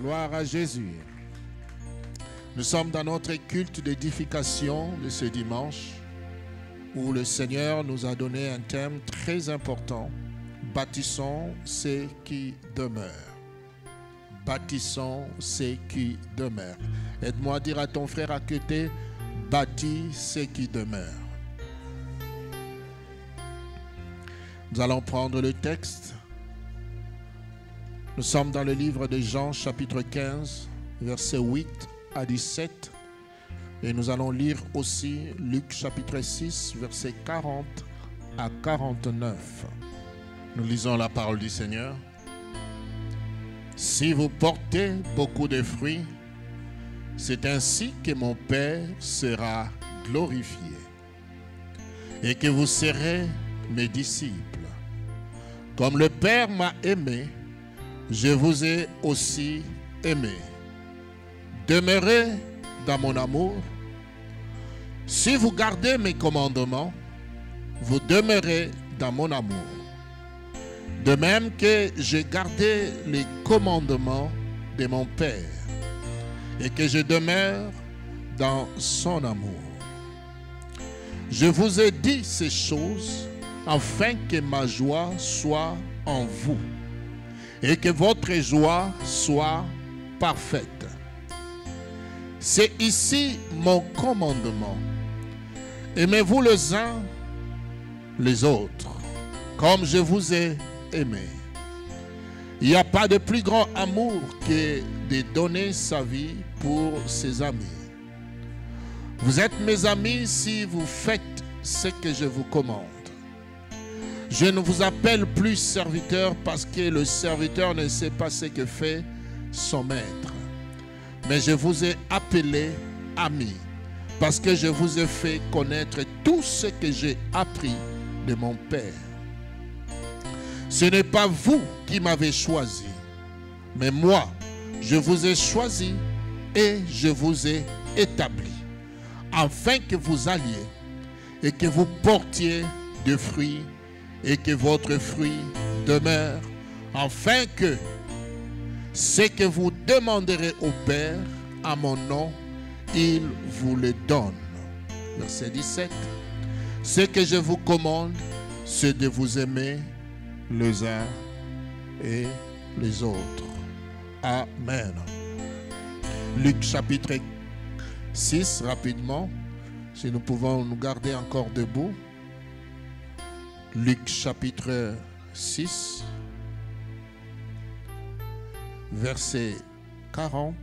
Gloire à Jésus. Nous sommes dans notre culte d'édification de ce dimanche où le Seigneur nous a donné un thème très important. Bâtissons ce qui demeure. Bâtissons ce qui demeure. Aide-moi à dire à ton frère à côté, bâtis ce qui demeure. Nous allons prendre le texte. Nous sommes dans le livre de Jean, chapitre 15, versets 8 à 17. Et nous allons lire aussi Luc, chapitre 6, versets 40 à 49. Nous lisons la parole du Seigneur. Si vous portez beaucoup de fruits, c'est ainsi que mon Père sera glorifié et que vous serez mes disciples. Comme le Père m'a aimé, je vous ai aussi aimé. Demeurez dans mon amour. Si vous gardez mes commandements, vous demeurez dans mon amour. De même que j'ai gardé les commandements de mon Père et que je demeure dans son amour. Je vous ai dit ces choses afin que ma joie soit en vous et que votre joie soit parfaite. C'est ici mon commandement. Aimez-vous les uns les autres, comme je vous ai aimé. Il n'y a pas de plus grand amour que de donner sa vie pour ses amis. Vous êtes mes amis si vous faites ce que je vous commande. Je ne vous appelle plus serviteur parce que le serviteur ne sait pas ce que fait son maître. Mais je vous ai appelé amis parce que je vous ai fait connaître tout ce que j'ai appris de mon Père. Ce n'est pas vous qui m'avez choisi, mais moi, je vous ai choisi et je vous ai établi, afin que vous alliez et que vous portiez de fruits et que votre fruit demeure, afin que ce que vous demanderez au Père à mon nom, il vous le donne. Verset 17. Ce que je vous commande, c'est de vous aimer les uns et les autres. Amen. Luc chapitre 6, rapidement, si nous pouvons nous garder encore debout. Luc chapitre 6, verset 40.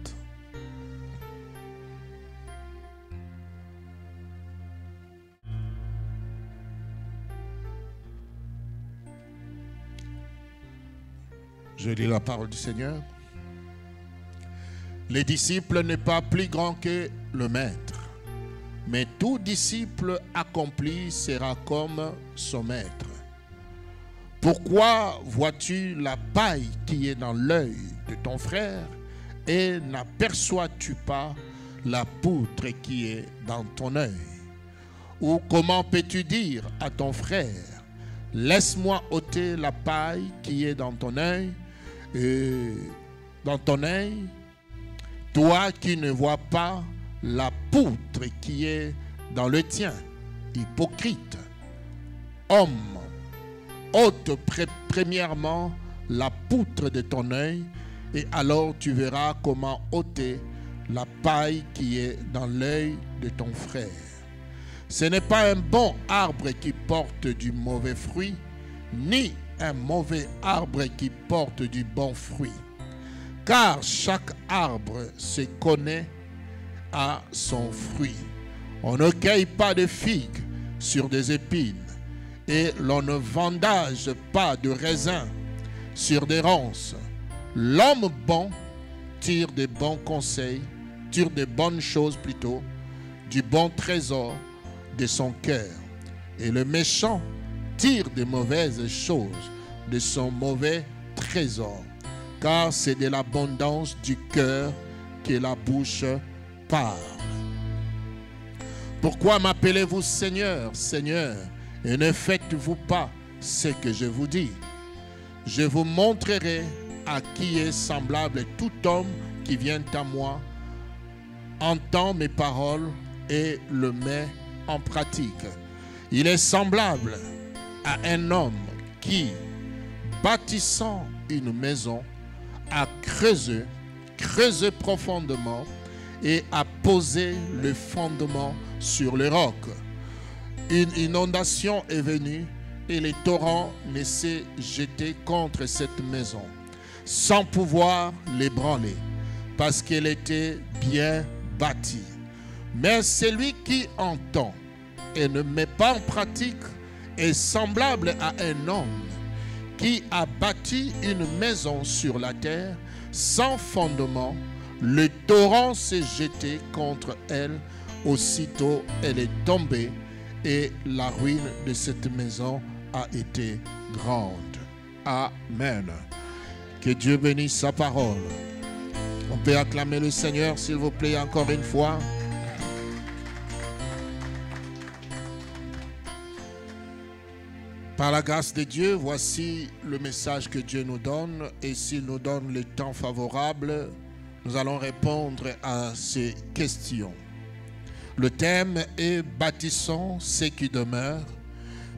Je lis la parole du Seigneur. Les disciples n'est pas plus grand que le maître, mais tout disciple accompli sera comme son maître. Pourquoi vois-tu la paille qui est dans l'œil de ton frère et n'aperçois-tu pas la poutre qui est dans ton œil? Ou comment peux-tu dire à ton frère, laisse-moi ôter la paille qui est dans ton œil, toi qui ne vois pas la poutre qui est dans le tien? Hypocrite. Homme, ôte premièrement la poutre de ton œil, et alors tu verras comment ôter la paille qui est dans l'œil de ton frère. Ce n'est pas un bon arbre qui porte du mauvais fruit, ni un mauvais arbre qui porte du bon fruit. Car chaque arbre se connaît à son fruit. On ne cueille pas de figues sur des épines, et l'on ne vendage pas de raisins sur des ronces. L'homme bon tire des bons conseils, tire des bonnes choses plutôt, du bon trésor de son cœur. Et le méchant tire des mauvaises choses de son mauvais trésor. Car c'est de l'abondance du cœur que la bouche parle. Pourquoi m'appelez-vous Seigneur, Seigneur, et ne faites-vous pas ce que je vous dis? Je vous montrerai à qui est semblable tout homme qui vient à moi, entend mes paroles et le met en pratique. Il est semblable à un homme qui, bâtissant une maison, a creusé profondément et a posé le fondement sur le roc. Une inondation est venue et les torrents ne s'est jeté contre cette maison, sans pouvoir l'ébranler, parce qu'elle était bien bâtie. Mais celui qui entend et ne met pas en pratique est semblable à un homme qui a bâti une maison sur la terre sans fondement. Le torrent s'est jeté contre elle, aussitôt elle est tombée et la ruine de cette maison a été grande. Amen. Que Dieu bénisse sa parole. On peut acclamer le Seigneur, s'il vous plaît, encore une fois. Par la grâce de Dieu, voici le message que Dieu nous donne. Et s'il nous donne le temps favorable, nous allons répondre à ces questions. Le thème est « Bâtissons ce qui demeure ».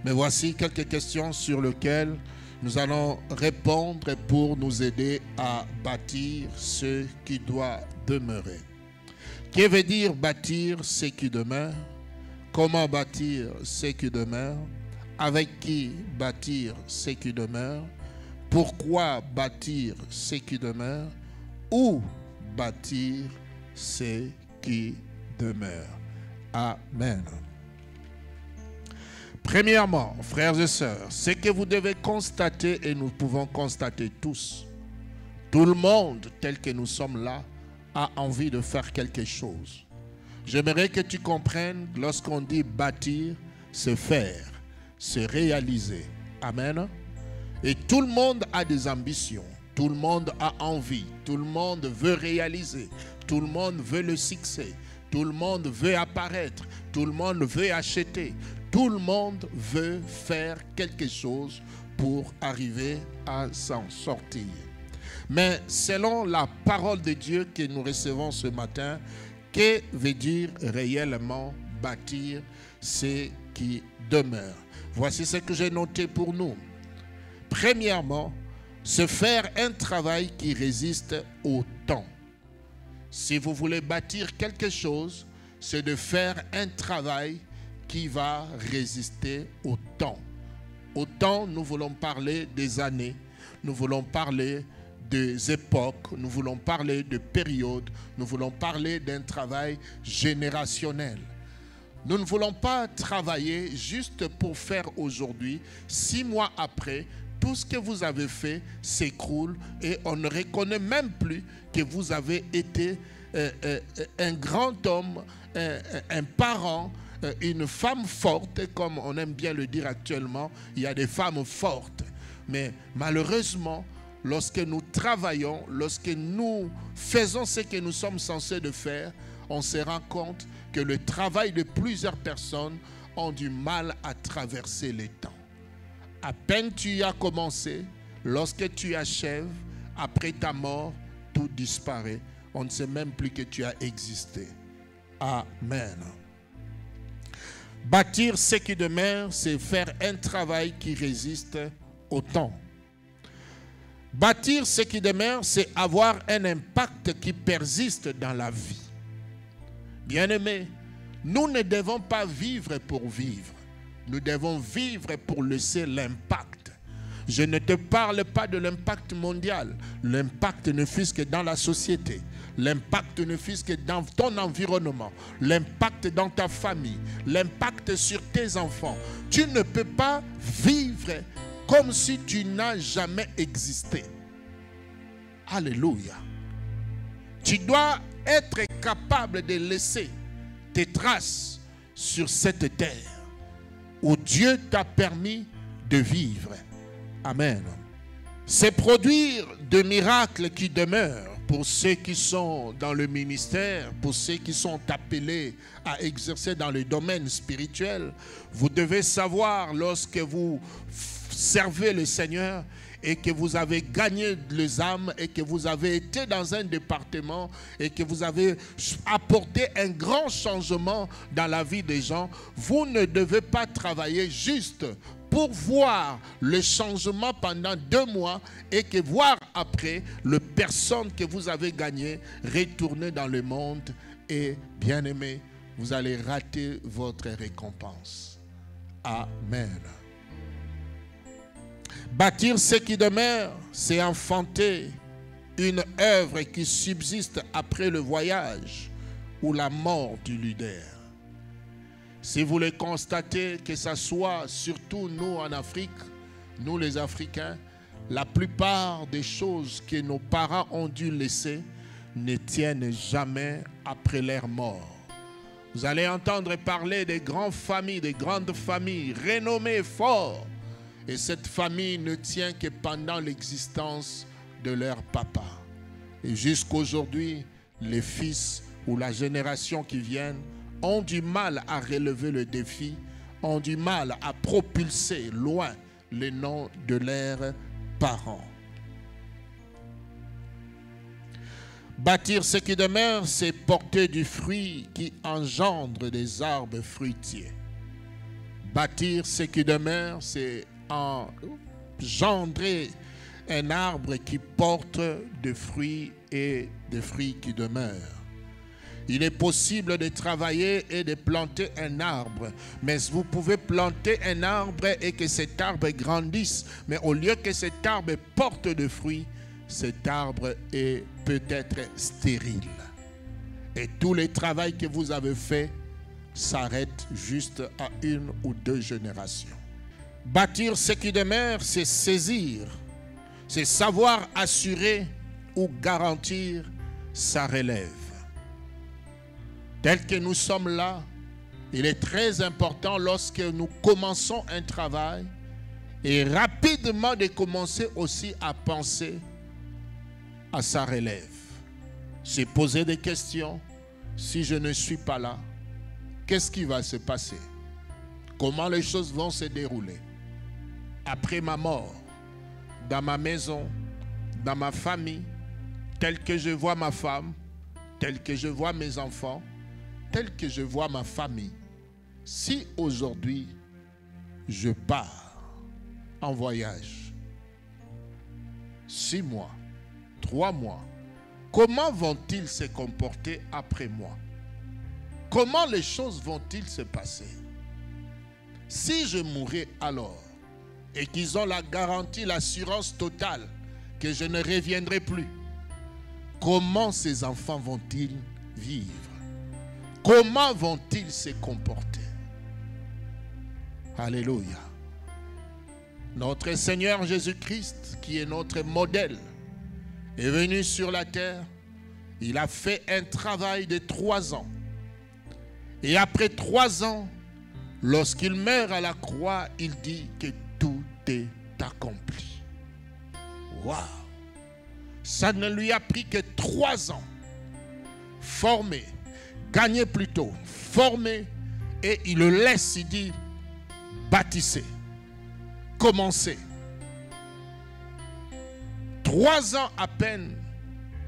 Mais voici quelques questions sur lesquelles nous allons répondre pour nous aider à bâtir ce qui doit demeurer. Que veut dire bâtir ce qui demeure? Comment bâtir ce qui demeure? Avec qui bâtir ce qui demeure? Pourquoi bâtir ce qui demeure? Où bâtir ce qui demeure? Amen. Premièrement, frères et sœurs, ce que vous devez constater, et nous pouvons constater tous, tout le monde tel que nous sommes là a envie de faire quelque chose. J'aimerais que tu comprennes, lorsqu'on dit bâtir, c'est faire, c'est réaliser. Amen. Et tout le monde a des ambitions, tout le monde a envie, tout le monde veut réaliser, tout le monde veut le succès, tout le monde veut apparaître, tout le monde veut acheter, tout le monde veut faire quelque chose pour arriver à s'en sortir. Mais selon la parole de Dieu que nous recevons ce matin, que veut dire réellement bâtir ce qui demeure? Voici ce que j'ai noté pour nous. Premièrement, se faire un travail qui résiste au temps. Si vous voulez bâtir quelque chose, c'est de faire un travail qui va résister au temps. Au temps, nous voulons parler des années, nous voulons parler des époques, nous voulons parler de périodes, nous voulons parler d'un travail générationnel. Nous ne voulons pas travailler juste pour faire aujourd'hui. 6 mois après, tout ce que vous avez fait s'écroule et on ne reconnaît même plus que vous avez été un grand homme, un parent, une femme forte, comme on aime bien le dire actuellement. Il y a des femmes fortes. Mais malheureusement, lorsque nous travaillons, lorsque nous faisons ce que nous sommes censés de faire, on se rend compte que le travail de plusieurs personnes ont du mal à traverser les temps. À peine tu y as commencé, lorsque tu achèves, après ta mort, tout disparaît. On ne sait même plus que tu as existé. Amen. Bâtir ce qui demeure, c'est faire un travail qui résiste au temps. Bâtir ce qui demeure, c'est avoir un impact qui persiste dans la vie. Bien-aimés, nous ne devons pas vivre pour vivre. Nous devons vivre pour laisser l'impact. Je ne te parle pas de l'impact mondial. L'impact ne fût-ce que dans la société. L'impact ne fût-ce que dans ton environnement. L'impact dans ta famille. L'impact sur tes enfants. Tu ne peux pas vivre comme si tu n'as jamais existé. Alléluia. Tu dois être capable de laisser tes traces sur cette terre où Dieu t'a permis de vivre. Amen. C'est produire des miracles qui demeurent pour ceux qui sont dans le ministère, pour ceux qui sont appelés à exercer dans le domaine spirituel. Vous devez savoir, lorsque vous servez le Seigneur, et que vous avez gagné les âmes et que vous avez été dans un département et que vous avez apporté un grand changement dans la vie des gens, vous ne devez pas travailler juste pour voir le changement pendant 2 mois et que voir après les personnes que vous avez gagnées retourner dans le monde et, bien aimé, vous allez rater votre récompense. Amen. Bâtir ce qui demeure, c'est enfanter une œuvre qui subsiste après le voyage ou la mort du leader. Si vous le constatez, que ce soit surtout nous en Afrique, nous les Africains, la plupart des choses que nos parents ont dû laisser ne tiennent jamais après leur mort. Vous allez entendre parler des grandes familles, renommées fortes. Et cette famille ne tient que pendant l'existence de leur papa. Et jusqu'aujourd'hui, les fils ou la génération qui viennent ont du mal à relever le défi, ont du mal à propulser loin les noms de leurs parents. Bâtir ce qui demeure, c'est porter du fruit qui engendre des arbres fruitiers. Bâtir ce qui demeure, c'est engendrer un arbre qui porte des fruits et des fruits qui demeurent. Il est possible de travailler et de planter un arbre, mais vous pouvez planter un arbre et que cet arbre grandisse, mais au lieu que cet arbre porte de fruits, cet arbre est peut-être stérile. Et tout le travail que vous avez fait s'arrête juste à 1 ou 2 générations. Bâtir ce qui demeure, c'est saisir, c'est savoir assurer ou garantir sa relève. Tel que nous sommes là, il est très important lorsque nous commençons un travail et rapidement de commencer aussi à penser à sa relève. Se poser des questions. Si je ne suis pas là, qu'est-ce qui va se passer? Comment les choses vont se dérouler? Après ma mort, dans ma maison, dans ma famille, tel que je vois ma femme, tel que je vois mes enfants, tel que je vois ma famille. Si aujourd'hui, je pars en voyage, 6 mois, 3 mois, comment vont-ils se comporter après moi? Comment les choses vont-ils se passer? Si je mourais alors, et qu'ils ont la garantie, l'assurance totale que je ne reviendrai plus, comment ces enfants vont-ils vivre? Comment vont-ils se comporter? Alléluia. Notre Seigneur Jésus-Christ, qui est notre modèle, est venu sur la terre. Il a fait un travail de 3 ans. Et après 3 ans, lorsqu'il meurt à la croix, il dit que tout est accompli. Waouh! Ça ne lui a pris que 3 ans. Formé, gagné plutôt, formé, et il le laisse, il dit, bâtissez, commencez. 3 ans à peine,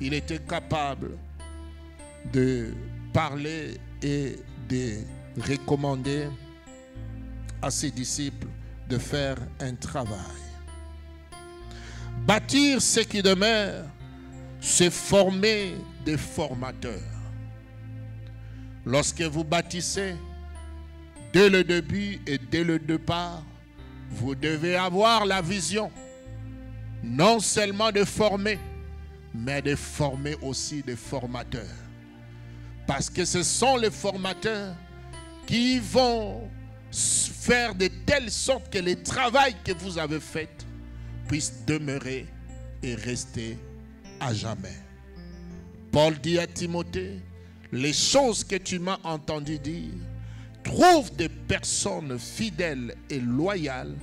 il était capable de parler et de recommander à ses disciples de faire un travail. Bâtir ce qui demeure, c'est former des formateurs. Lorsque vous bâtissez, dès le début et dès le départ, vous devez avoir la vision, non seulement de former, mais de former aussi des formateurs. Parce que ce sont les formateurs qui vont faire de telle sorte que le travail que vous avez fait puisse demeurer et rester à jamais. Paul dit à Timothée, les choses que tu m'as entendu dire, trouve des personnes fidèles et loyales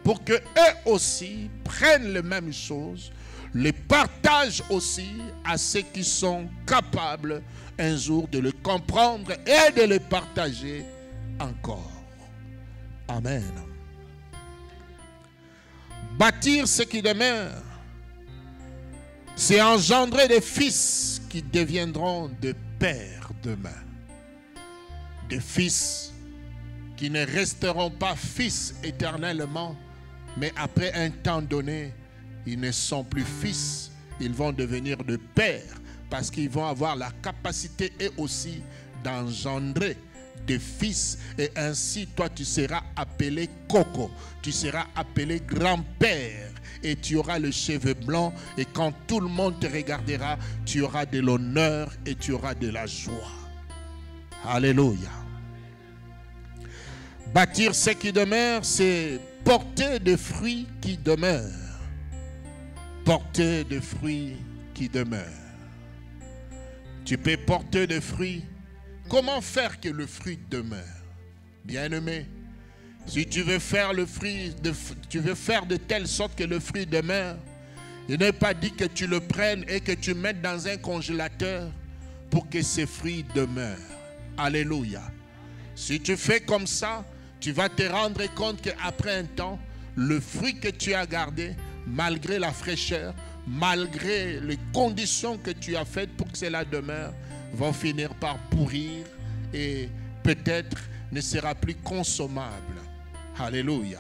pour que eux aussi prennent les mêmes choses, les partagent aussi à ceux qui sont capables un jour de le comprendre et de le partager encore. Amen. Bâtir ce qui demeure, c'est engendrer des fils qui deviendront des pères demain. Des fils qui ne resteront pas fils éternellement, mais après un temps donné, ils ne sont plus fils, ils vont devenir des pères, parce qu'ils vont avoir la capacité et aussi d'engendrer des fils. Et ainsi, toi, tu seras appelé Coco, tu seras appelé grand-père, et tu auras le cheveu blanc, et quand tout le monde te regardera, tu auras de l'honneur et tu auras de la joie. Alléluia. Bâtir ce qui demeure, c'est porter des fruits qui demeurent. Porter des fruits qui demeurent. Tu peux porter des fruits. Comment faire que le fruit demeure? Bien-aimé, si tu veux faire le fruit, tu veux faire de telle sorte que le fruit demeure, il n'est pas dit que tu le prennes et que tu mettes dans un congélateur pour que ces fruits demeurent. Alléluia. Si tu fais comme ça, tu vas te rendre compte qu'après un temps, le fruit que tu as gardé, malgré la fraîcheur, malgré les conditions que tu as faites pour que cela demeure, vont finir par pourrir et peut-être ne sera plus consommable. Alléluia.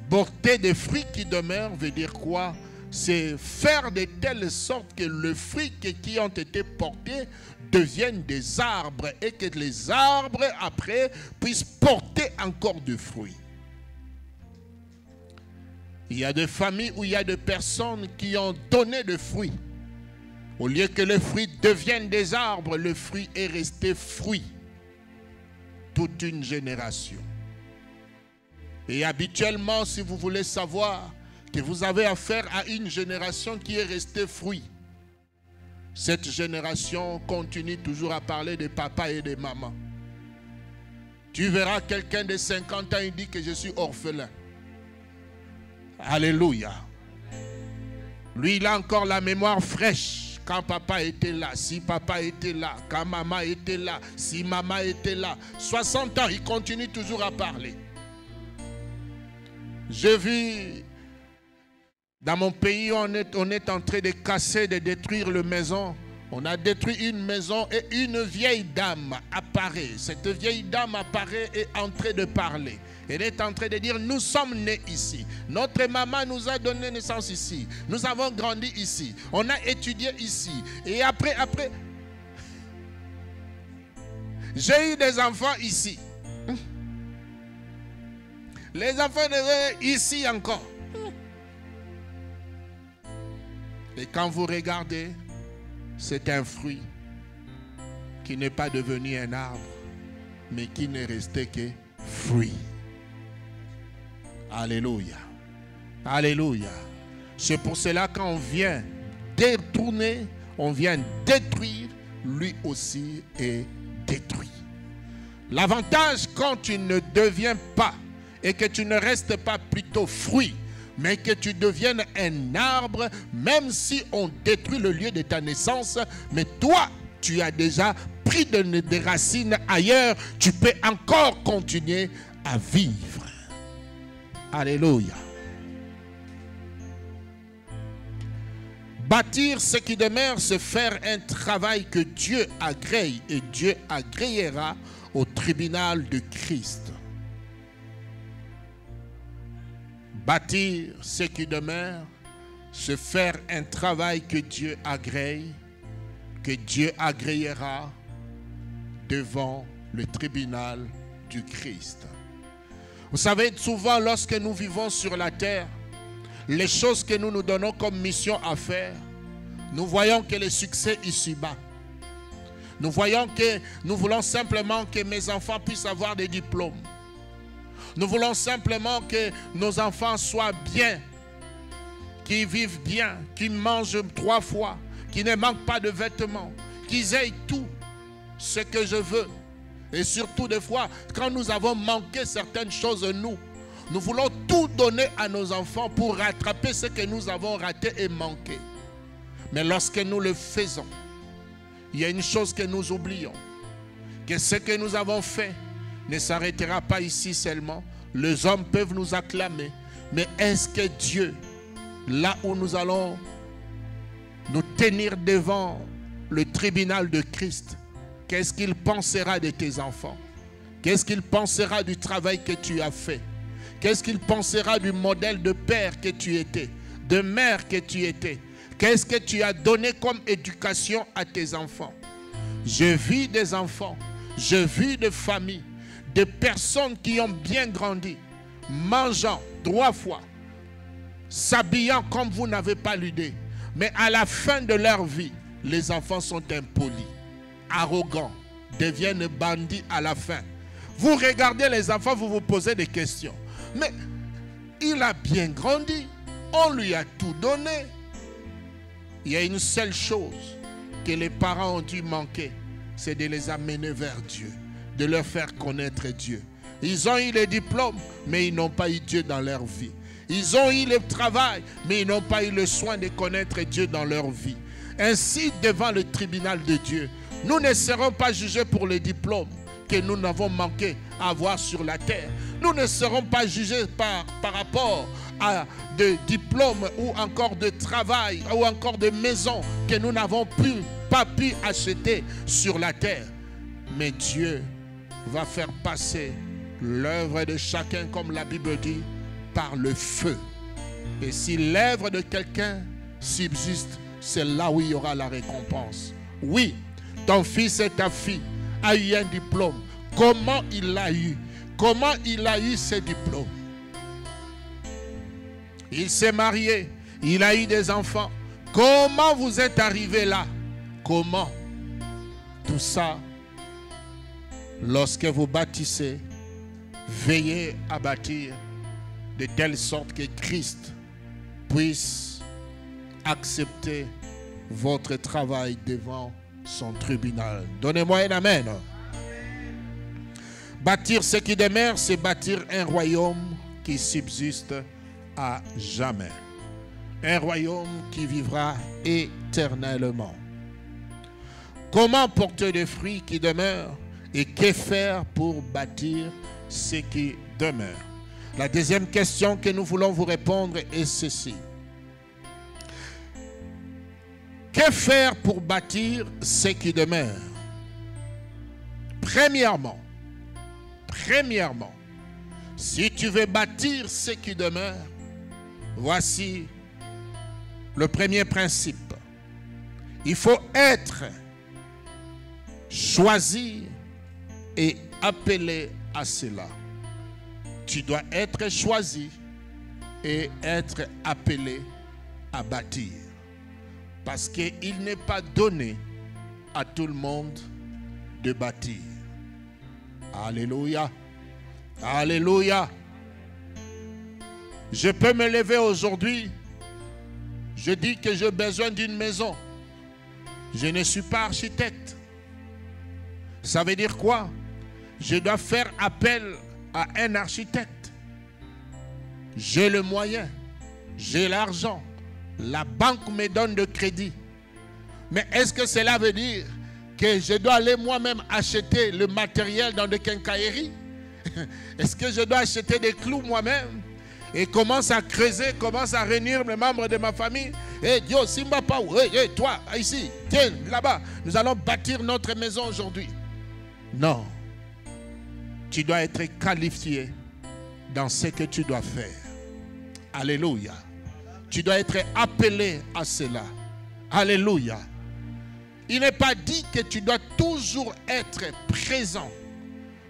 Porter des fruits qui demeurent veut dire quoi? C'est faire de telle sorte que les fruits qui ont été portés deviennent des arbres et que les arbres après puissent porter encore du fruit. Il y a des familles où il y a des personnes qui ont donné des fruits. Au lieu que les fruits deviennent des arbres, le fruit est resté fruit. Toute une génération. Et habituellement, si vous voulez savoir que vous avez affaire à une génération qui est restée fruit, cette génération continue toujours à parler de papa et de maman. Tu verras quelqu'un de 50 ans, il dit que je suis orphelin. Alléluia. Lui, il a encore la mémoire fraîche. Quand papa était là, si papa était là, quand maman était là, si maman était là. 60 ans, il continue toujours à parler. J'ai vu dans mon pays, on est en train de casser, de détruire la maison. On a détruit une maison et une vieille dame apparaît. Cette vieille dame apparaît et est en train de parler. Elle est en train de dire, nous sommes nés ici. Notre maman nous a donné naissance ici. Nous avons grandi ici. On a étudié ici. Et après, j'ai eu des enfants ici. Les enfants ici encore. Et quand vous regardez, c'est un fruit qui n'est pas devenu un arbre, mais qui n'est resté que fruit. Alléluia. Alléluia. C'est pour cela qu'on vient détourner, on vient détruire, lui aussi est détruit. L'avantage quand tu ne deviens pas et que tu ne restes pas plutôt fruit, mais que tu deviennes un arbre, même si on détruit le lieu de ta naissance, mais toi, tu as déjà pris des racines ailleurs, tu peux encore continuer à vivre. Alléluia. Bâtir ce qui demeure, c'est faire un travail que Dieu agrée, et Dieu agréera au tribunal de Christ. Bâtir ce qui demeure, c'est faire un travail que Dieu agrée, que Dieu agréera devant le tribunal du Christ. Vous savez, souvent lorsque nous vivons sur la terre, les choses que nous nous donnons comme mission à faire, nous voyons que le succès ici-bas. Nous voyons que nous voulons simplement que mes enfants puissent avoir des diplômes. Nous voulons simplement que nos enfants soient bien, qu'ils vivent bien, qu'ils mangent 3 fois, qu'ils ne manquent pas de vêtements, qu'ils aient tout ce que je veux. Et surtout des fois, quand nous avons manqué certaines choses, nous voulons tout donner à nos enfants pour rattraper ce que nous avons raté et manqué. Mais lorsque nous le faisons, il y a une chose que nous oublions, que ce que nous avons fait ne s'arrêtera pas ici seulement. Les hommes peuvent nous acclamer, Mais est-ce que Dieu, là où nous allons nous tenir devant le tribunal de Christ, qu'est-ce qu'il pensera de tes enfants? Qu'est-ce qu'il pensera du travail que tu as fait? Qu'est-ce qu'il pensera du modèle de père que tu étais, de mère que tu étais? Qu'est-ce que tu as donné comme éducation à tes enfants? Je vis des enfants, je vis des familles, des personnes qui ont bien grandi, mangeant 3 fois, s'habillant comme vous n'avez pas l'idée. Mais à la fin de leur vie, les enfants sont impolis, arrogants, deviennent bandits à la fin. Vous regardez les enfants, vous vous posez des questions. Mais il a bien grandi, on lui a tout donné. Il y a une seule chose que les parents ont dû manquer, c'est de les amener vers Dieu, de leur faire connaître Dieu. Ils ont eu les diplômes, mais ils n'ont pas eu Dieu dans leur vie. Ils ont eu le travail, mais ils n'ont pas eu le soin de connaître Dieu dans leur vie. Ainsi, devant le tribunal de Dieu, nous ne serons pas jugés pour les diplômes que nous n'avons manqué à avoir sur la terre. Nous ne serons pas jugés par rapport à des diplômes ou encore de travail ou encore de maisons que nous n'avons pas pu acheter sur la terre. Mais Dieu va faire passer l'œuvre de chacun, comme la Bible dit, par le feu. Et si l'œuvre de quelqu'un subsiste, c'est là où il y aura la récompense. Oui, ton fils et ta fille a eu un diplôme. Comment il l'a eu? Comment il a eu ce diplôme? Il s'est marié, il a eu des enfants. Comment vous êtes arrivé là? Comment? Tout ça, lorsque vous bâtissez, veillez à bâtir de telle sorte que Christ puisse accepter votre travail devant son tribunal. Donnez-moi un amen. Bâtir ce qui demeure, c'est bâtir un royaume qui subsiste à jamais. Un royaume qui vivra éternellement. Comment porter des fruits qui demeurent et que faire pour bâtir ce qui demeure? La deuxième question que nous voulons vous répondre est ceci. Que faire pour bâtir ce qui demeure? Premièrement, si tu veux bâtir ce qui demeure, voici le premier principe. Il faut être choisi et appelé à cela. Tu dois être choisi et être appelé à bâtir. Parce qu'il n'est pas donné à tout le monde de bâtir. Alléluia. Alléluia. Je peux me lever aujourd'hui. Je dis que j'ai besoin d'une maison. Je ne suis pas architecte. Ça veut dire quoi? Je dois faire appel à un architecte. J'ai le moyen. J'ai l'argent. La banque me donne de crédit. Mais est-ce que cela veut dire que je dois aller moi-même acheter le matériel dans des quincailleries? Est-ce que je dois acheter des clous moi-même? Et commence à creuser, commence à réunir les membres de ma famille. Hey, Dieu, Simba Paou, hey, toi, ici, tiens, là-bas, nous allons bâtir notre maison aujourd'hui. Non. Tu dois être qualifié dans ce que tu dois faire. Alléluia. Tu dois être appelé à cela. Alléluia. Il n'est pas dit que tu dois toujours être présent.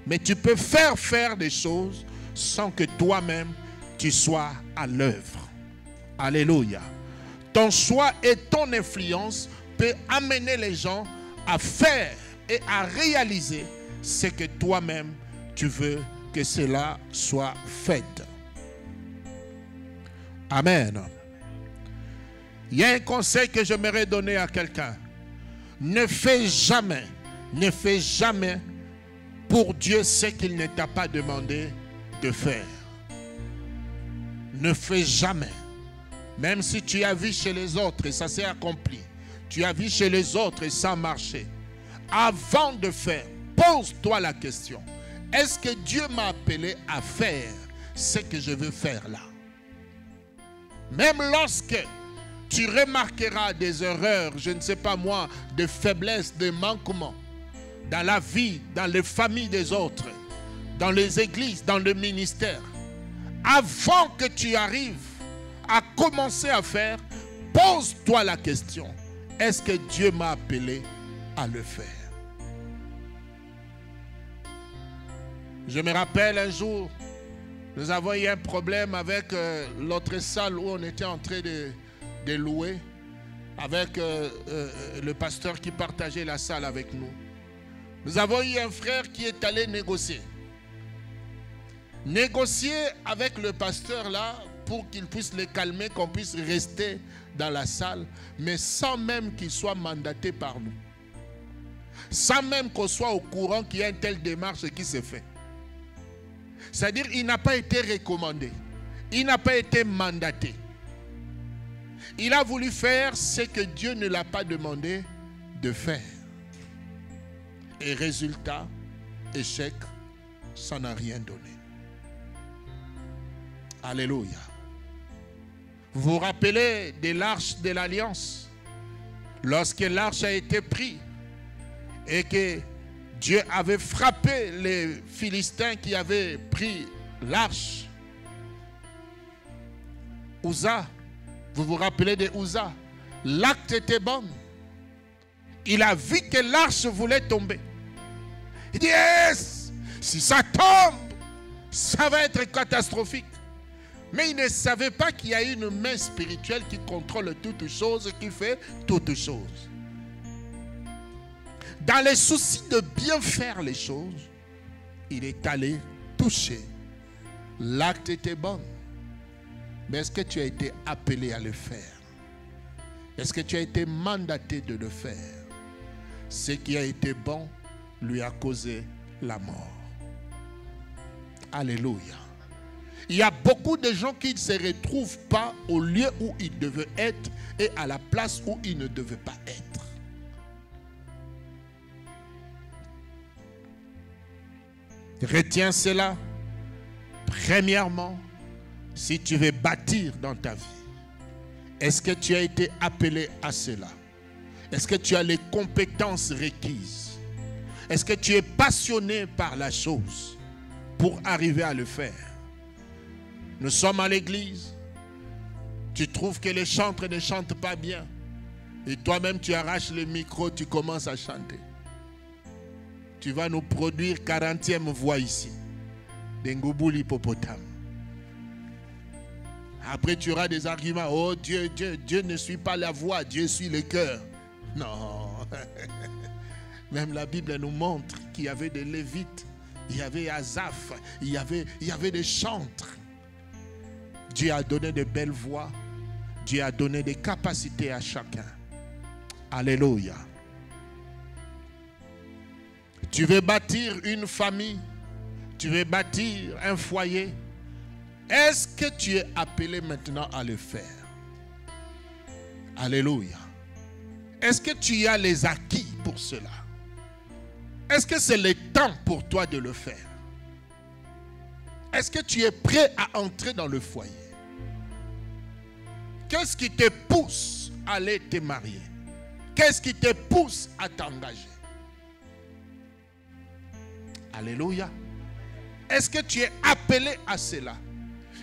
Mais tu peux faire des choses sans que toi-même tu sois à l'œuvre. Alléluia. Ton choix et ton influence peut amener les gens à faire et à réaliser ce que toi-même tu veux que cela soit fait. Amen. Il y a un conseil que j'aimerais donner à quelqu'un. Ne fais jamais pour Dieu ce qu'il ne t'a pas demandé de faire. Ne fais jamais. Même si tu as vu chez les autres et ça s'est accompli. Tu as vu chez les autres et ça a marché. Avant de faire, pose-toi la question. Est-ce que Dieu m'a appelé à faire ce que je veux faire là? Même lorsque tu remarqueras des erreurs, je ne sais pas moi, de faiblesses, de manquements, dans la vie, dans les familles des autres, dans les églises, dans le ministère, avant que tu arrives à commencer à faire, pose-toi la question, est-ce que Dieu m'a appelé à le faire? Je me rappelle un jour, nous avons eu un problème avec l'autre salle où on était en train de louer, avec le pasteur qui partageait la salle avec nous. Nous avons eu un frère qui est allé négocier. Négocier avec le pasteur là pour qu'il puisse les calmer, qu'on puisse rester dans la salle, mais sans même qu'il soit mandaté par nous. Sans même qu'on soit au courant qu'il y a une telle démarche qui se fait. C'est-à-dire qu'il n'a pas été recommandé. Il n'a pas été mandaté. Il a voulu faire ce que Dieu ne l'a pas demandé de faire. Et résultat, échec, ça n'a rien donné. Alléluia. Vous vous rappelez de l'arche de l'alliance? Lorsque l'arche a été prise et que Dieu avait frappé les Philistins qui avaient pris l'arche. Uza, vous vous rappelez de Uza? L'acte était bon. Il a vu que l'arche voulait tomber. Il dit, yes, si ça tombe, ça va être catastrophique. Mais il ne savait pas qu'il y a une main spirituelle qui contrôle toutes choses, qui fait toutes choses. Dans le souci de bien faire les choses, il est allé toucher. L'acte était bon. Mais est-ce que tu as été appelé à le faire? Est-ce que tu as été mandaté de le faire? Ce qui a été bon lui a causé la mort. Alléluia. Il y a beaucoup de gens qui ne se retrouvent pas au lieu où ils devaient être et à la place où ils ne devaient pas être. Retiens cela. Premièrement, si tu veux bâtir dans ta vie, est-ce que tu as été appelé à cela? Est-ce que tu as les compétences requises? Est-ce que tu es passionné par la chose pour arriver à le faire? Nous sommes à l'église. Tu trouves que les chantres ne chantent pas bien. Et toi-même, tu arraches le micro, tu commences à chanter. Tu vas nous produire 40e voix ici. D'Ngouboul hippopotame. Après, tu auras des arguments. Oh, Dieu ne suit pas la voix, Dieu suit le cœur. Non. Même la Bible nous montre qu'il y avait des Lévites, il y avait Asaph, il y avait des chantres. Dieu a donné de belles voix. Dieu a donné des capacités à chacun. Alléluia. Tu veux bâtir une famille, tu veux bâtir un foyer. Est-ce que tu es appelé maintenant à le faire? Alléluia. Est-ce que tu as les acquis pour cela? Est-ce que c'est le temps pour toi de le faire? Est-ce que tu es prêt à entrer dans le foyer? Qu'est-ce qui te pousse à aller te marier? Qu'est-ce qui te pousse à t'engager? Alléluia. Est-ce que tu es appelé à cela?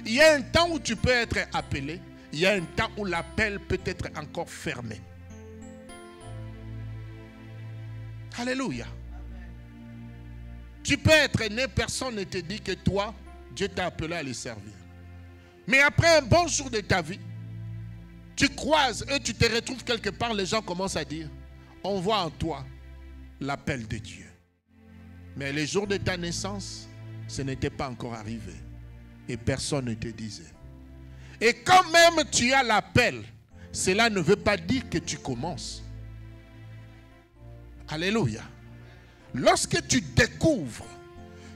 Il y a un temps où tu peux être appelé. Il y a un temps où l'appel peut être encore fermé. Alléluia. Tu peux être né, personne ne te dit que toi, Dieu t'a appelé à le servir. Mais après un bon jour de ta vie, tu croises et tu te retrouves quelque part, les gens commencent à dire, on voit en toi l'appel de Dieu. Mais le jour de ta naissance, ce n'était pas encore arrivé. Et personne ne te disait. Et quand même tu as l'appel, cela ne veut pas dire que tu commences. Alléluia. Lorsque tu découvres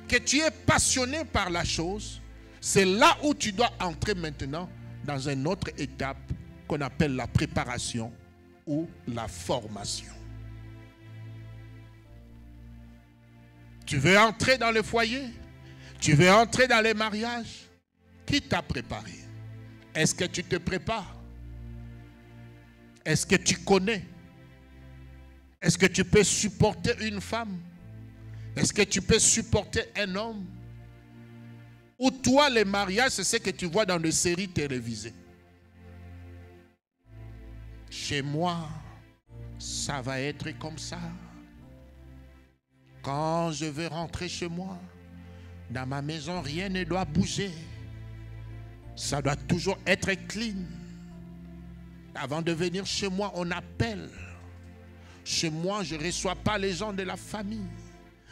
que tu es passionné par la chose, c'est là où tu dois entrer maintenant dans une autre étape qu'on appelle la préparation ou la formation. Tu veux entrer dans le foyer? Tu veux entrer dans les mariages? Qui t'a préparé? Est-ce que tu te prépares? Est-ce que tu connais? Est-ce que tu peux supporter une femme? Est-ce que tu peux supporter un homme? Ou toi, les mariages, c'est ce que tu vois dans les séries télévisées. Chez moi, ça va être comme ça. Quand je vais rentrer chez moi, dans ma maison, rien ne doit bouger. Ça doit toujours être clean. Avant de venir chez moi, on appelle. Chez moi, je ne reçois pas les gens de la famille.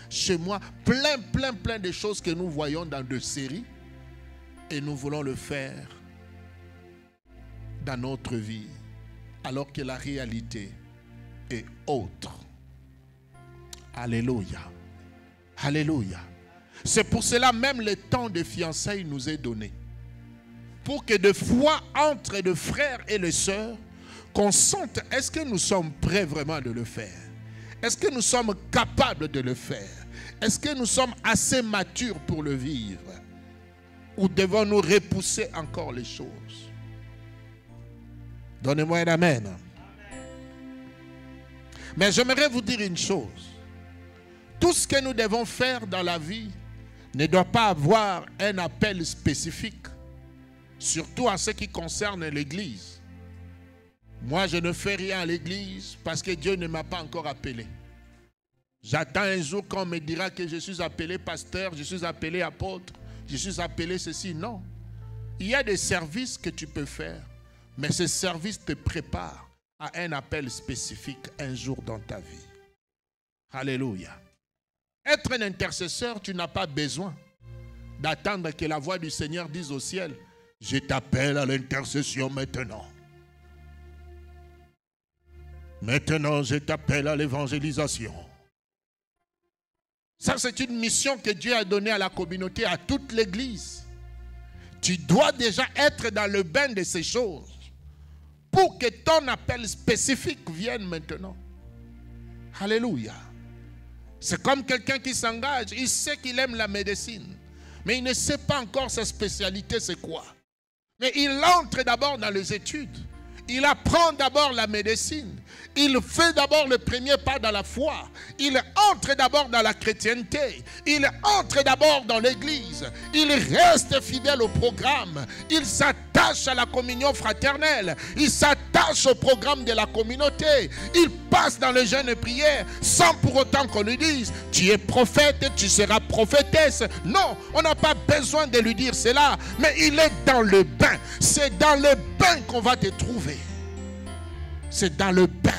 Chez moi, plein de choses que nous voyons dans des séries. Et nous voulons le faire dans notre vie. Alors que la réalité est autre. Alléluia. Alléluia. C'est pour cela même le temps de fiançailles nous est donné. Pour que de fois entre les frères et les sœurs, qu'on sente, est-ce que nous sommes prêts vraiment de le faire? Est-ce que nous sommes capables de le faire? Est-ce que nous sommes assez matures pour le vivre? Ou devons-nous repousser encore les choses? Donnez-moi un amen. Mais j'aimerais vous dire une chose. Tout ce que nous devons faire dans la vie ne doit pas avoir un appel spécifique. Surtout en ce qui concerne l'Église. Moi, je ne fais rien à l'Église parce que Dieu ne m'a pas encore appelé. J'attends un jour qu'on me dira que je suis appelé pasteur, je suis appelé apôtre, je suis appelé ceci. Non. Il y a des services que tu peux faire, mais ces services te préparent à un appel spécifique un jour dans ta vie. Alléluia. Être un intercesseur, tu n'as pas besoin d'attendre que la voix du Seigneur dise au ciel: je t'appelle à l'intercession maintenant. Maintenant, je t'appelle à l'évangélisation. Ça, c'est une mission que Dieu a donnée à la communauté, à toute l'Église. Tu dois déjà être dans le bain de ces choses pour que ton appel spécifique vienne maintenant. Alléluia. C'est comme quelqu'un qui s'engage, il sait qu'il aime la médecine, mais il ne sait pas encore sa spécialité, c'est quoi. Mais il entre d'abord dans les études. Il apprend d'abord la médecine. Il fait d'abord le premier pas dans la foi. Il entre d'abord dans la chrétienté. Il entre d'abord dans l'église. Il reste fidèle au programme. Il s'attache à la communion fraternelle. Il s'attache au programme de la communauté. Il passe dans le jeûne et prière sans pour autant qu'on lui dise: tu es prophète, tu seras prophétesse. Non, on n'a pas besoin de lui dire cela. Mais il est dans le bain. C'est dans le bain qu'on va te trouver. C'est dans le bain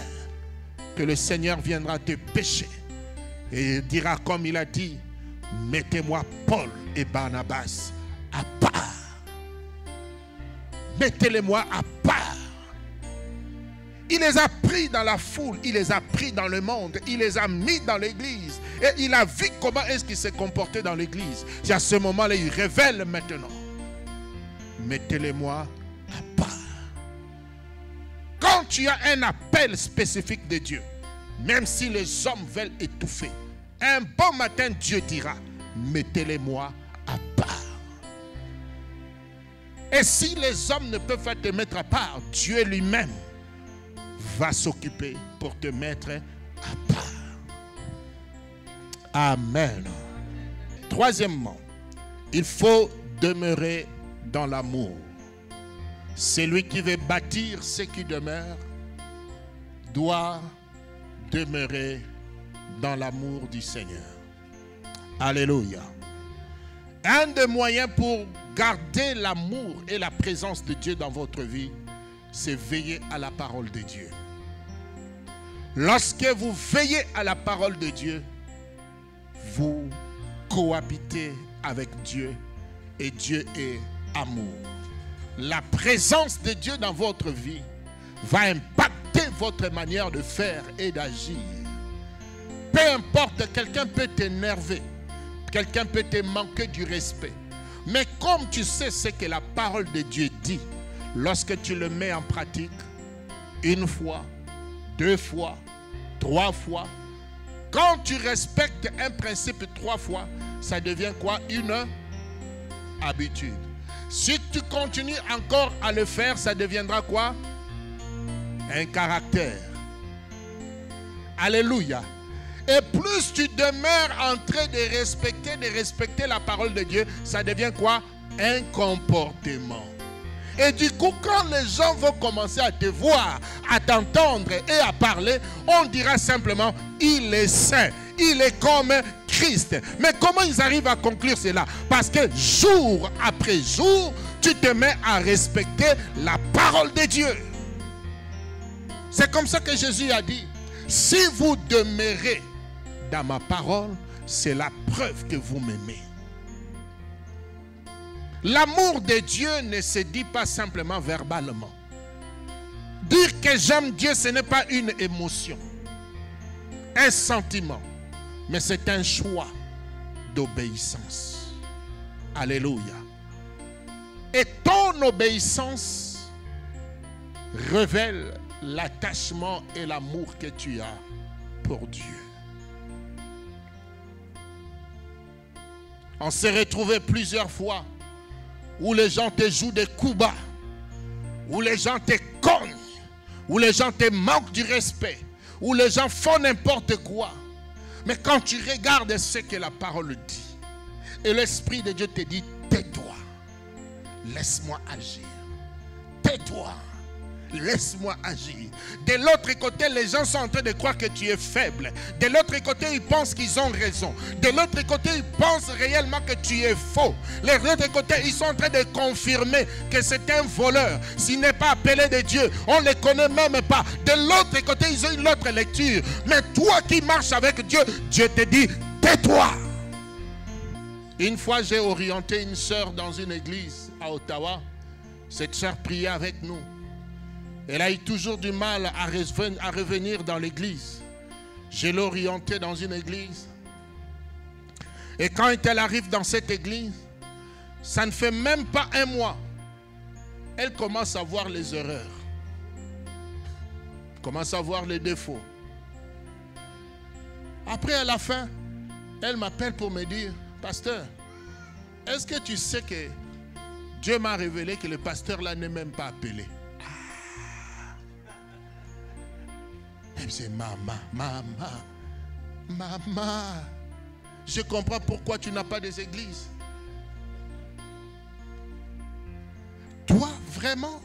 que le Seigneur viendra te pêcher et dira comme il a dit: mettez-moi Paul et Barnabas à part. Mettez-les-moi à part. Il les a pris dans la foule, il les a pris dans le monde, il les a mis dans l'église et il a vu comment est-ce qu'il s'est comporté dans l'église. C'est à ce moment-là il révèle maintenant: mettez-les-moi à part. Quand tu as un appel spécifique de Dieu, même si les hommes veulent étouffer, un bon matin Dieu dira: mettez-les-moi à part. Et si les hommes ne peuvent pas te mettre à part, Dieu lui-même va s'occuper pour te mettre à part. Amen. Troisièmement, il faut demeurer dans l'amour. Celui qui veut bâtir ce qui demeure doit demeurer dans l'amour du Seigneur. Alléluia. Un des moyens pour garder l'amour et la présence de Dieu dans votre vie, c'est veiller à la parole de Dieu. Lorsque vous veillez à la parole de Dieu, vous cohabitez avec Dieu et Dieu est amour. La présence de Dieu dans votre vie va impacter votre manière de faire et d'agir. Peu importe, quelqu'un peut t'énerver, quelqu'un peut te manquer du respect. Mais comme tu sais ce que la parole de Dieu dit, lorsque tu le mets en pratique, une fois, deux fois, trois fois, quand tu respectes un principe trois fois, ça devient quoi? Une habitude. Si tu continues encore à le faire, ça deviendra quoi? Un caractère. Alléluia. Et plus tu demeures en train de respecter la parole de Dieu, ça devient quoi? Un comportement. Et du coup, quand les gens vont commencer à te voir, à t'entendre et à parler, on dira simplement, il est saint, il est comme Christ. Mais comment ils arrivent à conclure cela? Parce que jour après jour, tu te mets à respecter la parole de Dieu. C'est comme ça que Jésus a dit, si vous demeurez dans ma parole, c'est la preuve que vous m'aimez. L'amour de Dieu ne se dit pas simplement verbalement. Dire que j'aime Dieu, ce n'est pas une émotion, un sentiment, mais c'est un choix d'obéissance. Alléluia. Et ton obéissance révèle l'attachement et l'amour que tu as pour Dieu. On s'est retrouvé plusieurs fois où les gens te jouent des coups bas, où les gens te cognent, où les gens te manquent du respect, où les gens font n'importe quoi. Mais quand tu regardes ce que la parole dit, et l'Esprit de Dieu te dit, tais-toi, laisse-moi agir, tais-toi, laisse-moi agir. De l'autre côté, les gens sont en train de croire que tu es faible. De l'autre côté, ils pensent qu'ils ont raison. De l'autre côté, ils pensent réellement que tu es faux. De l'autre côté, ils sont en train de confirmer que c'est un voleur. S'il n'est pas appelé de Dieu, on ne le connaît même pas. De l'autre côté, ils ont une autre lecture. Mais toi qui marches avec Dieu, Dieu te dit, tais-toi. Une fois, j'ai orienté une sœur dans une église à Ottawa. Cette sœur priait avec nous. Elle a eu toujours du mal à revenir dans l'église. Je l'ai orientée dans une église. Et quand elle arrive dans cette église, ça ne fait même pas un mois. Elle commence à voir les erreurs. Elle commence à voir les défauts. Après, à la fin, elle m'appelle pour me dire, pasteur, est-ce que tu sais que Dieu m'a révélé que le pasteur là n'est même pas appelé? C'est maman. Je comprends pourquoi tu n'as pas des églises. Toi, vraiment,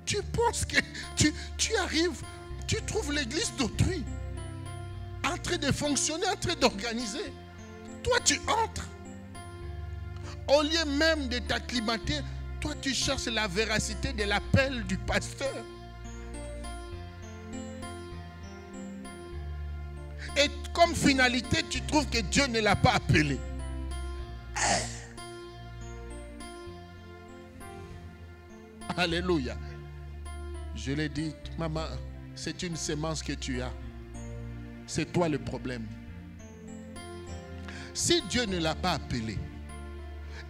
tu penses que tu arrives, tu trouves l'église d'autrui en train de fonctionner, en train d'organiser. Toi, tu entres. Au lieu même de t'acclimater, toi, tu cherches la véracité de l'appel du pasteur. Et comme finalité, tu trouves que Dieu ne l'a pas appelé. Alléluia. Je l'ai dit, maman, c'est une sémence que tu as. C'est toi le problème. Si Dieu ne l'a pas appelé,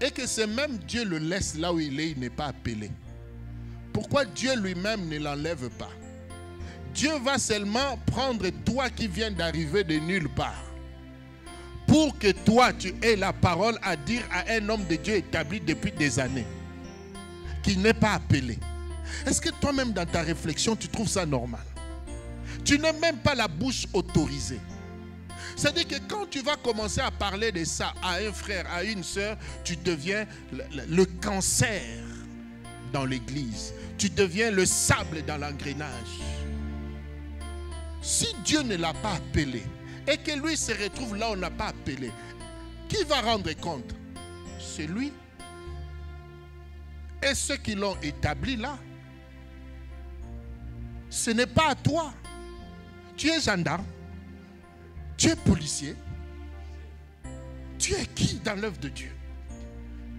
et que c'est même Dieu le laisse là où il est, il n'est pas appelé, pourquoi Dieu lui-même ne l'enlève pas? Dieu va seulement prendre toi qui viens d'arriver de nulle part pour que toi tu aies la parole à dire à un homme de Dieu établi depuis des années qui n'est pas appelé. Est-ce que toi-même dans ta réflexion tu trouves ça normal? Tu n'as même pas la bouche autorisée. C'est-à-dire que quand tu vas commencer à parler de ça à un frère, à une sœur, tu deviens le cancer dans l'église. Tu deviens le sable dans l'engrenage. Si Dieu ne l'a pas appelé et que lui se retrouve là où on n'a pas appelé, qui va rendre compte? C'est lui. Et ceux qui l'ont établi là, ce n'est pas à toi. Tu es gendarme, tu es policier, tu es qui dans l'œuvre de Dieu?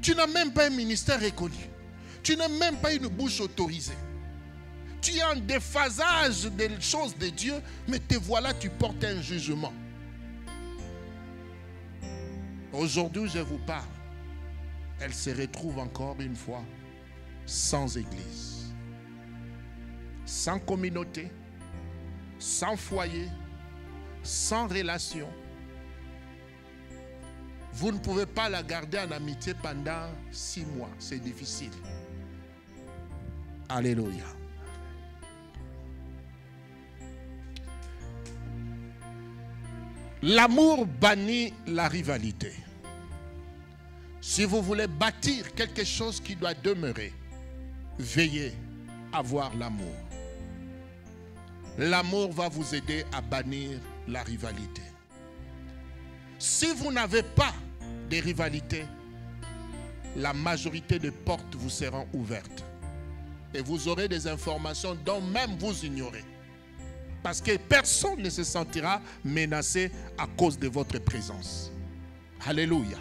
Tu n'as même pas un ministère reconnu, tu n'as même pas une bouche autorisée. Tu es en déphasage des choses de Dieu, mais te voilà, tu portes un jugement. Aujourd'hui, je vous parle. Elle se retrouve encore une fois sans église, sans communauté, sans foyer, sans relation. Vous ne pouvez pas la garder en amitié pendant 6 mois. C'est difficile. Alléluia. L'amour bannit la rivalité. Si vous voulez bâtir quelque chose qui doit demeurer, veillez à avoir l'amour. L'amour va vous aider à bannir la rivalité. Si vous n'avez pas de rivalité, la majorité des portes vous seront ouvertes. Et vous aurez des informations dont même vous ignorez. Parce que personne ne se sentira menacé à cause de votre présence. Alléluia.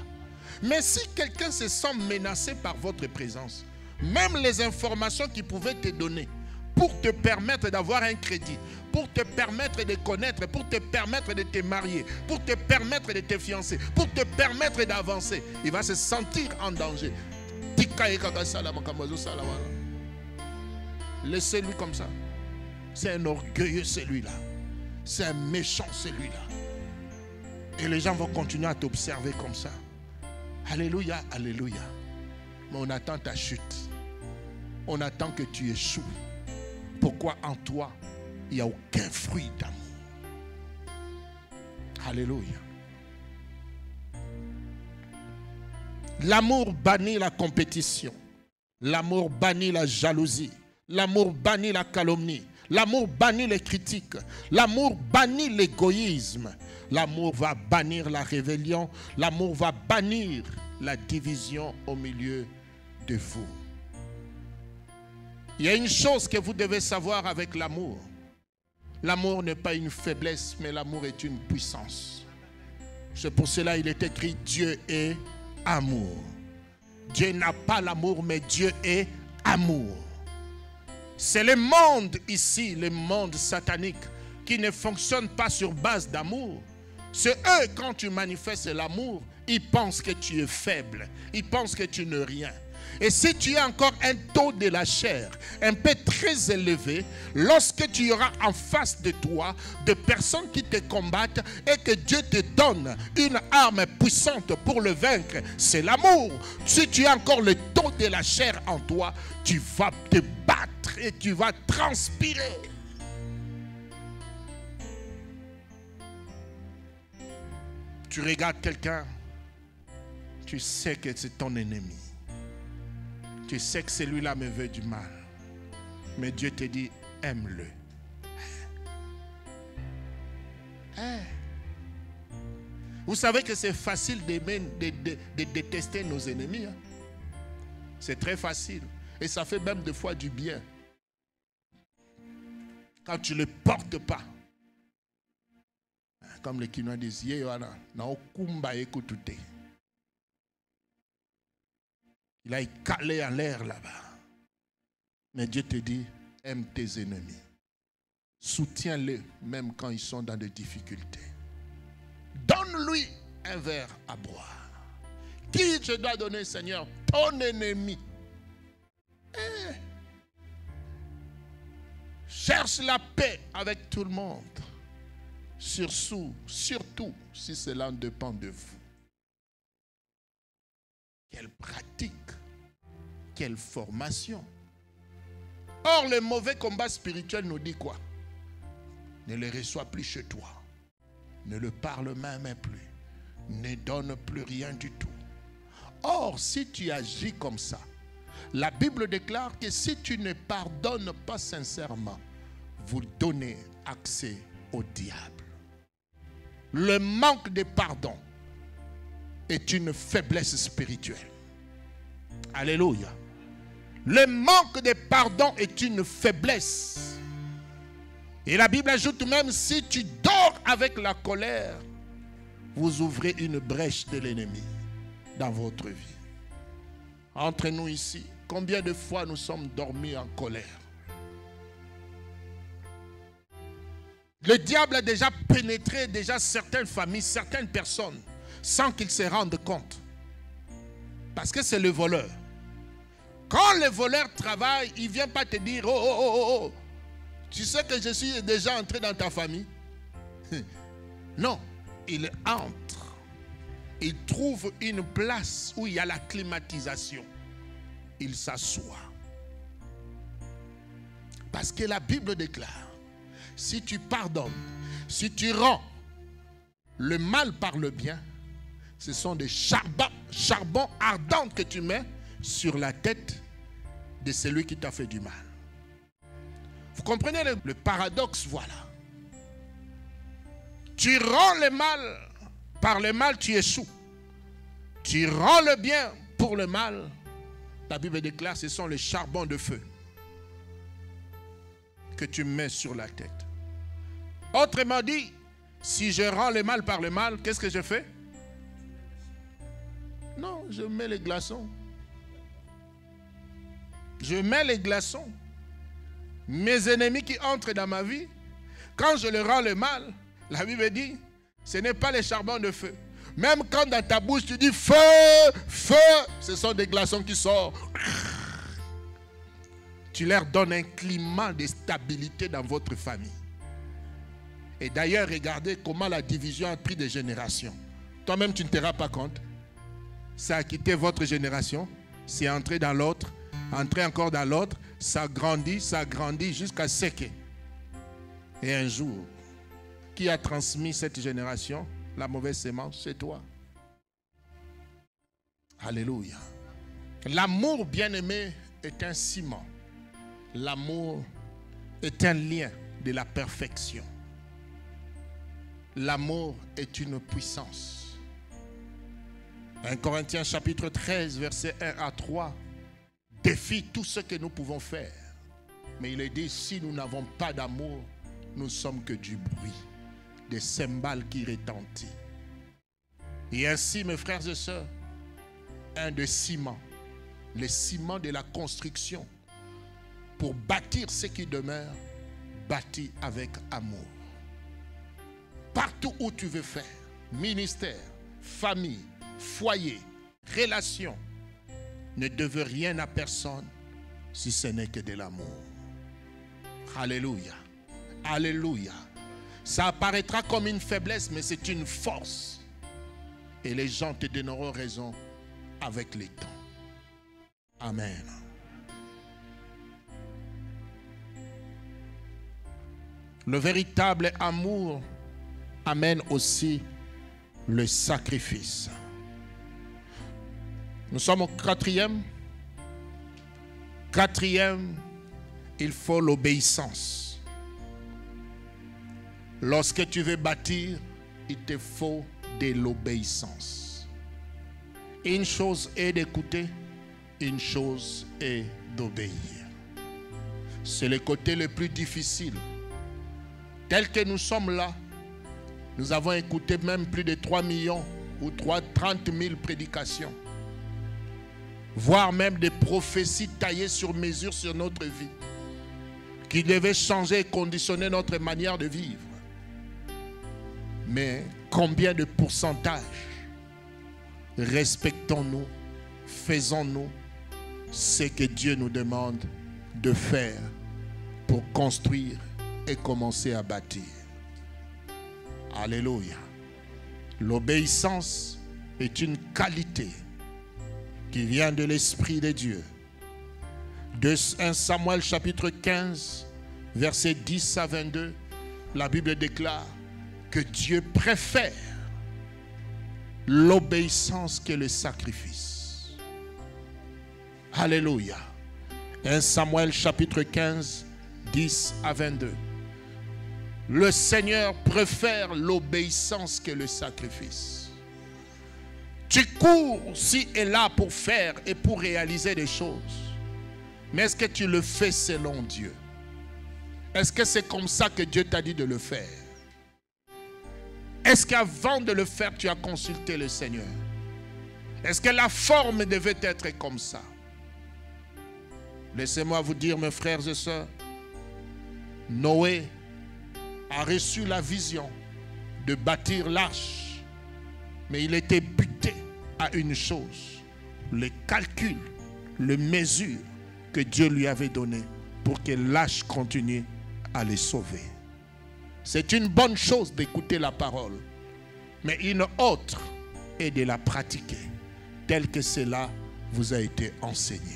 Mais si quelqu'un se sent menacé par votre présence, même les informations qu'il pouvait te donner pour te permettre d'avoir un crédit, pour te permettre de connaître, pour te permettre de te marier, pour te permettre de te fiancer, pour te permettre d'avancer, il va se sentir en danger. Laissez-lui comme ça. C'est un orgueilleux celui-là. C'est un méchant celui-là. Et les gens vont continuer à t'observer comme ça. Alléluia, alléluia. Mais on attend ta chute. On attend que tu échoues. Pourquoi en toi, il n'y a aucun fruit d'amour? Alléluia. L'amour bannit la compétition. L'amour bannit la jalousie. L'amour bannit la calomnie. L'amour bannit les critiques. L'amour bannit l'égoïsme. L'amour va bannir la rébellion. L'amour va bannir la division au milieu de vous. Il y a une chose que vous devez savoir avec l'amour. L'amour n'est pas une faiblesse, mais l'amour est une puissance. C'est pour cela qu'il est écrit Dieu est amour. Dieu n'a pas l'amour, mais Dieu est amour. C'est le monde ici, le monde satanique, qui ne fonctionne pas sur base d'amour. C'est eux, quand tu manifestes l'amour, ils pensent que tu es faible. Ils pensent que tu n'es rien. Et si tu as encore un taux de la chair un peu très élevé, lorsque tu auras en face de toi des personnes qui te combattent et que Dieu te donne une arme puissante pour le vaincre, c'est l'amour. Si tu as encore le taux de la chair en toi, tu vas te battre et tu vas transpirer. Tu regardes quelqu'un, tu sais que c'est ton ennemi. Tu sais que celui-là me veut du mal. Mais Dieu te dit, aime-le. Vous savez que c'est facile de détester nos ennemis. Hein? C'est très facile. Et ça fait même des fois du bien. Quand tu ne le portes pas. Comme les Kinois disent, il a calé en l'air là-bas. Mais Dieu te dit, aime tes ennemis. Soutiens-les même quand ils sont dans des difficultés. Donne-lui un verre à boire. Qui je dois donner, Seigneur? Ton ennemi. Cherche la paix avec tout le monde. Surtout si cela dépend de vous. Quelle pratique, quelle formation. Or, le mauvais combat spirituel nous dit quoi? Ne le reçois plus chez toi. Ne le parle même plus. Ne donne plus rien du tout. Or, si tu agis comme ça, la Bible déclare que si tu ne pardonnes pas sincèrement, vous donnez accès au diable. Le manque de pardon est une faiblesse spirituelle. Alléluia. Le manque de pardon est une faiblesse. Et la Bible ajoute même, si tu dors avec la colère, vous ouvrez une brèche de l'ennemi dans votre vie. Entre nous ici, combien de fois nous sommes dormis en colère? Le diable a déjà pénétré certaines familles, certaines personnes, sans qu'ils se rendent compte. Parce que c'est le voleur. Quand le voleur travaille, il ne vient pas te dire, oh, tu sais que je suis déjà entré dans ta famille? Non, il entre il trouve une place où il y a la climatisation. Il s'assoit. Parce que la Bible déclare, si tu pardonnes, si tu rends le mal par le bien, ce sont des charbons ardents que tu mets sur la tête de celui qui t'a fait du mal. Vous comprenez le paradoxe, voilà. Tu rends le mal, par le mal tu échoues. Tu rends le bien pour le mal. La Bible déclare, ce sont les charbons de feu que tu mets sur la tête. Autrement dit, si je rends le mal par le mal, qu'est-ce que je fais? Non, je mets les glaçons. Je mets les glaçons. Mes ennemis qui entrent dans ma vie, quand je leur rends le mal, la Bible dit, ce n'est pas les charbons de feu. Même quand dans ta bouche tu dis feu, feu, ce sont des glaçons qui sortent. Tu leur donnes un climat de stabilité dans votre famille. Et d'ailleurs, regardez comment la division a pris des générations. Toi-même, tu ne te rends pas compte. Ça a quitté votre génération, c'est entré dans l'autre, entré encore dans l'autre, ça grandit jusqu'à séquer. Et un jour, qui a transmis cette génération la mauvaise sémence? C'est toi. Alléluia. L'amour, bien-aimé, est un ciment. L'amour est un lien de la perfection. L'amour est une puissance. 1 Corinthiens chapitre 13, versets 1 à 3, défie tout ce que nous pouvons faire. Mais il est dit, si nous n'avons pas d'amour, nous sommes que du bruit, des cymbales qui retentissent. Et ainsi, mes frères et sœurs, un de ciment, le ciment de la construction, pour bâtir ce qui demeure, bâti avec amour. Partout où tu veux faire, ministère, famille, foyer, relation, ne devez rien à personne si ce n'est que de l'amour. Alléluia. Alléluia. Ça apparaîtra comme une faiblesse, mais c'est une force. Et les gens te donneront raison avec les temps. Amen. Le véritable amour amène aussi le sacrifice. Nous sommes au quatrième. Quatrième, il faut l'obéissance. Lorsque tu veux bâtir, il te faut de l'obéissance. Une chose est d'écouter, une chose est d'obéir. C'est le côté le plus difficile. Tel que nous sommes là, nous avons écouté même plus de 3 millions ou 30 000 prédications. Voire même des prophéties taillées sur mesure sur notre vie, qui devaient changer et conditionner notre manière de vivre. Mais combien de pourcentage respectons-nous, faisons-nous ce que Dieu nous demande de faire pour construire et commencer à bâtir? Alléluia. L'obéissance est une qualité qui vient de l'Esprit de Dieu. 1 Samuel chapitre 15, versets 10 à 22, la Bible déclare que Dieu préfère l'obéissance que le sacrifice. Alléluia. 1 Samuel chapitre 15, 10 à 22. Le Seigneur préfère l'obéissance que le sacrifice. Tu cours ci et là pour faire et pour réaliser des choses. Mais est-ce que tu le fais selon Dieu? Est-ce que c'est comme ça que Dieu t'a dit de le faire? Est-ce qu'avant de le faire, tu as consulté le Seigneur? Est-ce que la forme devait être comme ça? Laissez-moi vous dire, mes frères et sœurs, Noé a reçu la vision de bâtir l'arche, mais il était buté à une chose, le calcul, les mesures que Dieu lui avait données pour que l'arche continue à les sauver. C'est une bonne chose d'écouter la parole, mais une autre et de la pratiquer tel que cela vous a été enseigné.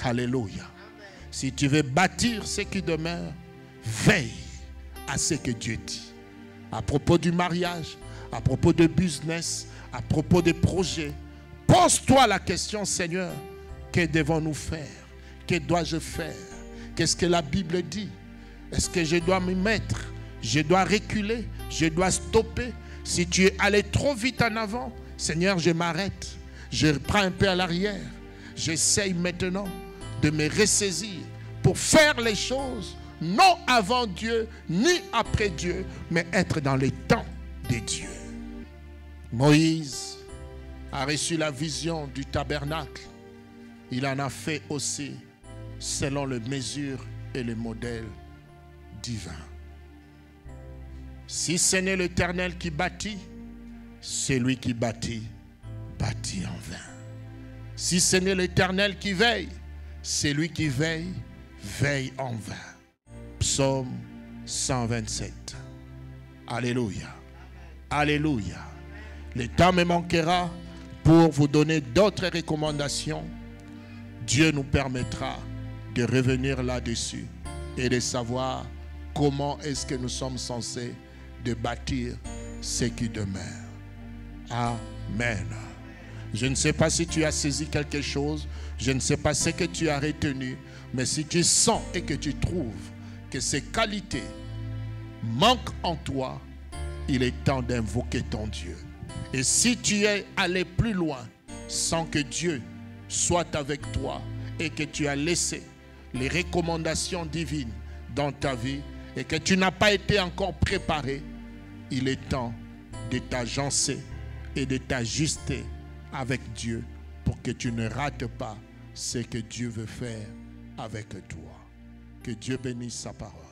Alléluia. Si tu veux bâtir ce qui demeure, veille à ce que Dieu dit. À propos du mariage, à propos de business, à propos des projets, pose-toi la question, Seigneur, que devons-nous faire? Que dois-je faire? Qu'est-ce que la Bible dit? Est-ce que je dois m'y mettre? Je dois reculer? Je dois stopper? Si tu es allé trop vite en avant, Seigneur, je m'arrête. Je prends un peu à l'arrière. J'essaye maintenant de me ressaisir pour faire les choses, non avant Dieu, ni après Dieu, mais être dans les temps de Dieu. Moïse a reçu la vision du tabernacle. Il en a fait aussi selon les mesures et les modèles divins. Si ce n'est l'Éternel qui bâtit, celui qui bâtit, bâtit en vain. Si ce n'est l'Éternel qui veille, celui qui veille, veille en vain. Psaume 127. Alléluia. Alléluia. Le temps me manquera pour vous donner d'autres recommandations. Dieu nous permettra de revenir là-dessus et de savoir comment est-ce que nous sommes censés de bâtir ce qui demeure. Amen. Je ne sais pas si tu as saisi quelque chose, je ne sais pas ce que tu as retenu, mais si tu sens et que tu trouves que ces qualités manquent en toi, il est temps d'invoquer ton Dieu. Et si tu es allé plus loin sans que Dieu soit avec toi et que tu as laissé les recommandations divines dans ta vie et que tu n'as pas été encore préparé, il est temps de t'agencer et de t'ajuster avec Dieu pour que tu ne rates pas ce que Dieu veut faire avec toi. Que Dieu bénisse sa parole.